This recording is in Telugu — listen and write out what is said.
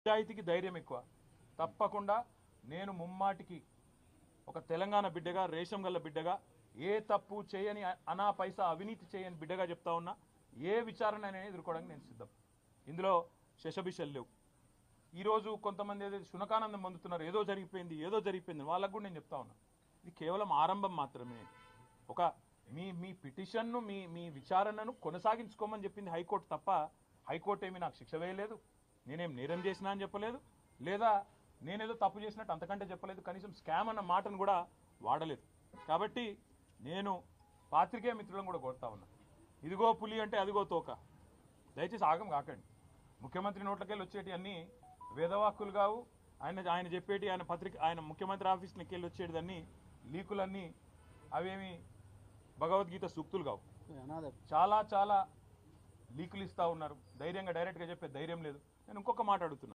నిజాయితీకి ధైర్యం ఎక్కువ. తప్పకుండా నేను ముమ్మాటికి ఒక తెలంగాణ బిడ్డగా, రేషం గల్ల బిడ్డగా, ఏ తప్పు చేయని అనా పైసా అవినీతి చేయని బిడ్డగా చెప్తా ఉన్నా. ఏ విచారణ అనేది ఎదుర్కోవడానికి నేను సిద్ధం. ఇందులో శశబిషలు లేవు. ఈరోజు కొంతమంది ఏదైతే శునకానందం పొందుతున్నారు, ఏదో జరిగిపోయింది వాళ్ళకు కూడా నేను చెప్తా ఉన్నా, ఇది కేవలం ఆరంభం మాత్రమే. ఒక మీ పిటిషన్ను మీ విచారణను కొనసాగించుకోమని చెప్పింది హైకోర్టు తప్ప, హైకోర్టు ఏమి నాకు శిక్ష వేయలేదు, నేనేం నేరం చేసినా అని చెప్పలేదు, లేదా నేనేదో తప్పు చేసినట్టు అంతకంటే చెప్పలేదు, కనీసం స్కామ్ అన్న మాటను కూడా వాడలేదు. కాబట్టి నేను పాత్రికేయ మిత్రులను కూడా కోరుతా ఉన్నా, ఇదిగో పులి అంటే అదిగో తోక, దయచేసి ఆగం కాకండి. ముఖ్యమంత్రి నోట్లకెళ్ళి వచ్చేటి అన్నీ వేదవాక్కులు కావు. ఆయన చెప్పేటి, ఆయన ముఖ్యమంత్రి ఆఫీస్కి వెళ్ళి వచ్చేటిదన్నీ లీకులన్నీ అవేమి భగవద్గీత సూక్తులు కావు. చాలా లీకులు ఇస్తూ ఉన్నారు. ధైర్యంగా డైరెక్ట్గా చెప్పే ధైర్యం లేదు. నేను ఇంకొక మాట అడుగుతున్నా.